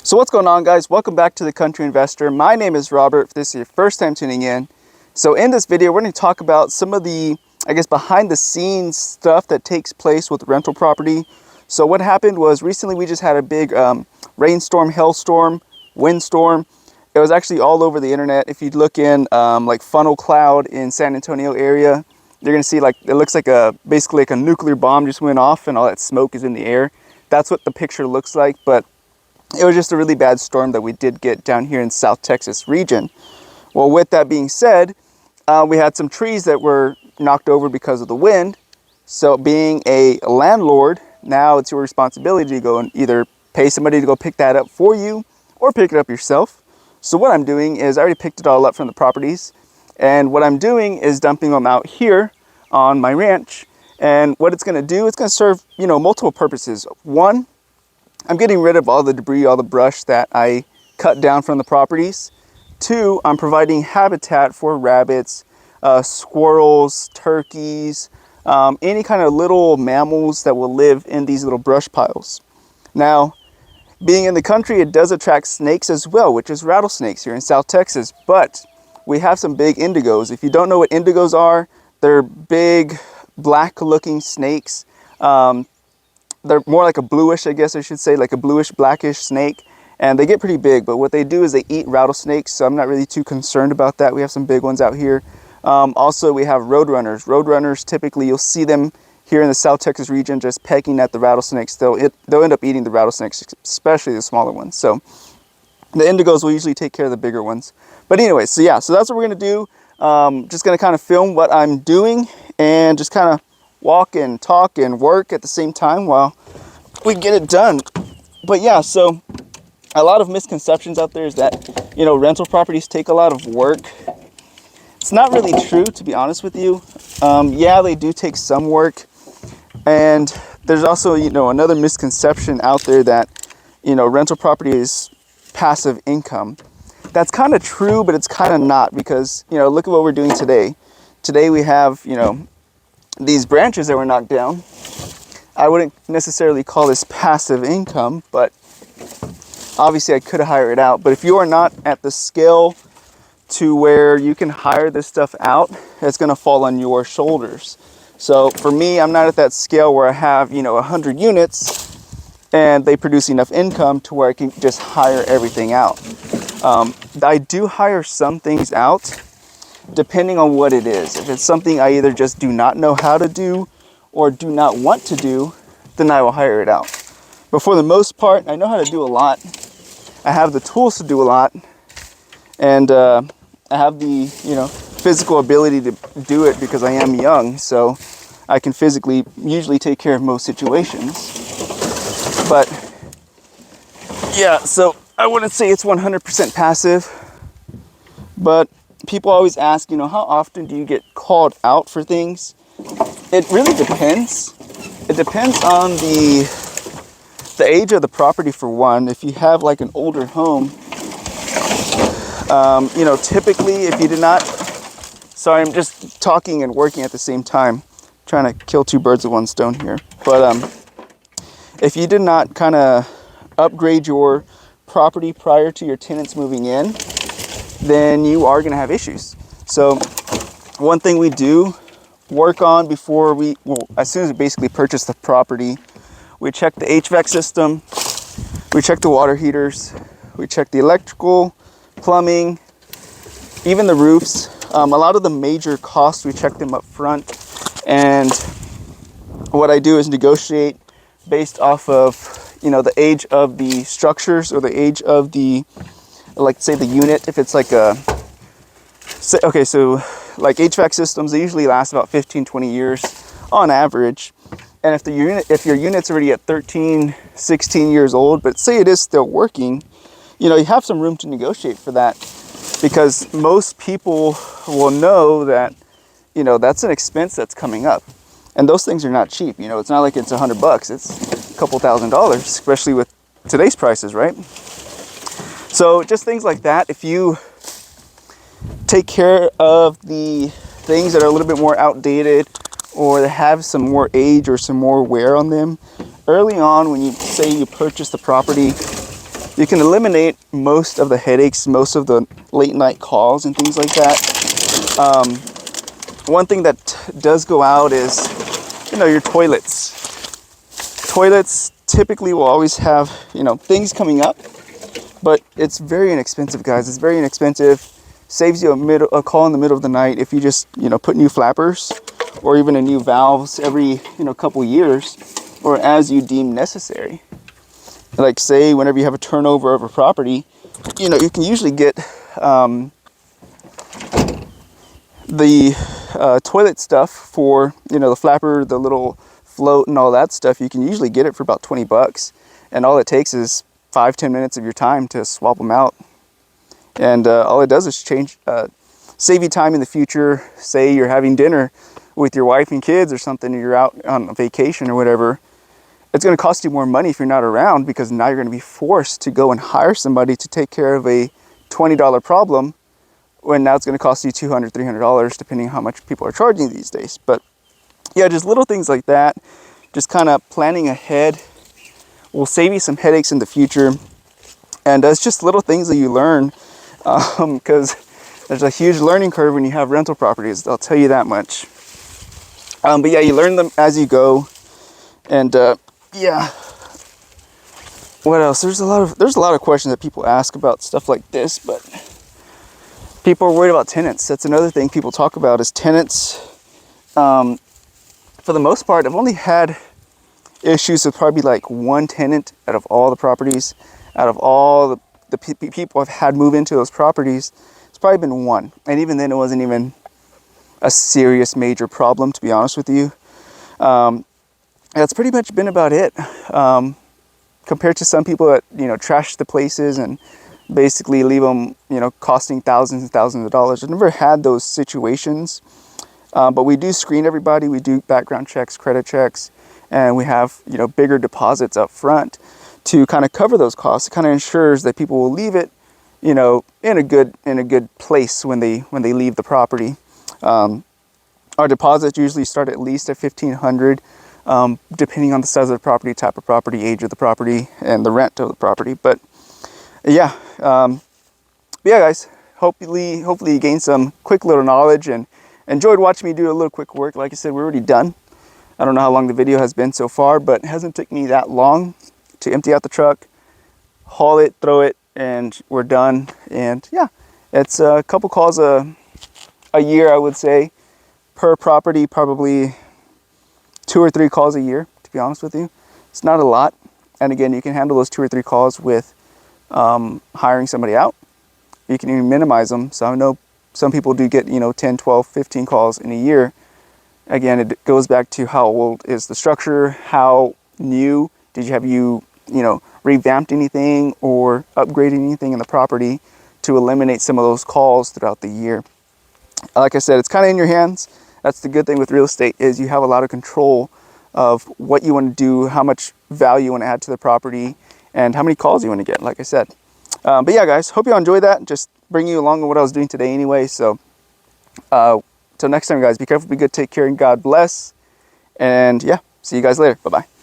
So what's going on, guys? Welcome back to The Country Investor. My name is Robert. If this is your first time tuning in. So in this video, we're going to talk about some of the, behind the scenes stuff that takes place with rental property. So what happened was recently we just had a big rainstorm, hailstorm, windstorm. It was actually all over the internet. If you look in like funnel cloud in San Antonio area, you're going to see like it looks like basically like a nuclear bomb just went off and all that smoke is in the air. That's what the picture looks like, but it was just a really bad storm that we did get down here in South Texas region. Well, with that being said, we had some trees that were knocked over because of the wind. So being a landlord, now it's your responsibility to go and either pay somebody to go pick that up for you or pick it up yourself. So what I'm doing is I already picked it all up from the properties. And what I'm doing is dumping them out here on my ranch. And what it's going to do, it's going to serve, multiple purposes. One, I'm getting rid of all the debris, all the brush that I cut down from the properties. Two, I'm providing habitat for rabbits, squirrels, turkeys, any kind of little mammals that will live in these little brush piles. Now, being in the country, it does attract snakes as well, which is rattlesnakes here in South Texas. But we have some big indigos. If you don't know what indigos are, they're big, black-looking snakes. They're more like a bluish, I guess I should say, like a bluish blackish snake, and they get pretty big. But what they do is they eat rattlesnakes, so I'm not really too concerned about that. We have some big ones out here. Also, we have roadrunners. Roadrunners, typically you'll see them here in the South Texas region just pecking at the rattlesnakes. They'll end up eating the rattlesnakes, especially the smaller ones. So the indigos will usually take care of the bigger ones. But anyway, so yeah, so that's what we're gonna do. Just gonna kind of film what I'm doing and just kind of walk and talk and work at the same time while we get it done. But yeah, so a lot of misconceptions out there is that, rental properties take a lot of work. It's not really true, to be honest with you. Yeah, they do take some work. And there's also, another misconception out there that, rental property is passive income. That's kind of true, but it's kind of not, because, look at what we're doing today. Today we have, these branches that were knocked down. I wouldn't necessarily call this passive income, but obviously I could hire it out. But if you are not at the scale to where you can hire this stuff out, it's going to fall on your shoulders. So for me, I'm not at that scale where I have, 100 units and they produce enough income to where I can just hire everything out. I do hire some things out, depending on what it is. If it's something I either just do not know how to do or do not want to do, then I will hire it out. But for the most part, I know how to do a lot. I have the tools to do a lot, and I have the physical ability to do it because I am young, so I can physically usually take care of most situations. But yeah, so I wouldn't say it's 100% passive, but people always ask, how often do you get called out for things? It really depends. It depends on the age of the property, for one. If you have like an older home, typically if you did not, sorry, I'm just talking and working at the same time, trying to kill two birds with one stone here. But if you did not kind of upgrade your property prior to your tenants moving in, then you are going to have issues. So one thing we do work on before as soon as we basically purchase the property, we check the HVAC system, we check the water heaters, we check the electrical, plumbing, even the roofs. A lot of the major costs, we check them up front. And what I do is negotiate based off of, the age of the structures or the age of the, like say the unit. If it's like so like HVAC systems, they usually last about 15-20 years on average. And if your unit's already at 13-16 years old, but say it is still working, you have some room to negotiate for that, because most people will know that that's an expense that's coming up, and those things are not cheap. It's not like it's $100, it's a couple $1,000, especially with today's prices, right? So just things like that. If you take care of the things that are a little bit more outdated or that have some more age or some more wear on them, early on when you say you purchase the property, you can eliminate most of the headaches, most of the late night calls and things like that. One thing that does go out is, your toilets. Toilets typically will always have, things coming up, but it's very inexpensive, guys. It's very inexpensive. Saves you a call in the middle of the night if you just, put new flappers or even a new valves every, couple years, or as you deem necessary. Like, say, whenever you have a turnover of a property, you can usually get the toilet stuff for, the flapper, the little float and all that stuff. You can usually get it for about 20 bucks. And all it takes is 5-10 minutes of your time to swap them out. And all it does is save you time in the future. Say you're having dinner with your wife and kids or something, and you're out on vacation or whatever. It's going to cost you more money if you're not around, because now you're going to be forced to go and hire somebody to take care of a $20 problem, when now it's going to cost you $200, $300, depending on how much people are charging these days. But yeah, just little things like that, just kind of planning ahead will save you some headaches in the future. And it's just little things that you learn, because there's a huge learning curve when you have rental properties, I'll tell you that much. But yeah, you learn them as you go. And yeah, what else? There's a lot of questions that people ask about stuff like this, but people are worried about tenants. That's another thing people talk about, is tenants. For the most part, I've only had issues with probably like one tenant out of all the properties. Out of all the people I've had move into those properties, it's probably been one. And even then, it wasn't even a serious major problem, to be honest with you. That's pretty much been about it. Compared to some people that, trash the places and basically leave them, costing thousands and thousands of dollars. I've never had those situations. But we do screen everybody. We do background checks, credit checks, and we have, bigger deposits up front to kind of cover those costs. It kind of ensures that people will leave it, in a good place when they leave the property. Our deposits usually start at least at $1,500, depending on the size of the property, type of property, age of the property, and the rent of the property. But yeah, guys, hopefully you gained some quick little knowledge and enjoyed watching me do a little quick work. Like I said, we're already done. I don't know how long the video has been so far, but it hasn't taken me that long to empty out the truck, haul it, throw it, and we're done. And yeah, it's a couple calls a year, I would say, per property, probably 2 or 3 calls a year, to be honest with you. It's not a lot. And again, you can handle those 2 or 3 calls with hiring somebody out. You can even minimize them. So I know some people do get, 10, 12, 15 calls in a year. Again, it goes back to how old is the structure, how new, have you revamped anything or upgraded anything in the property to eliminate some of those calls throughout the year. Like I said, it's kind of in your hands. That's the good thing with real estate, is you have a lot of control of what you want to do, how much value you want to add to the property, and how many calls you want to get, like I said. But yeah, guys, hope you all enjoyed that. Just bringing you along with what I was doing today anyway. So till next time, guys, be careful, be good, take care, and God bless. And yeah, see you guys later. Bye-bye.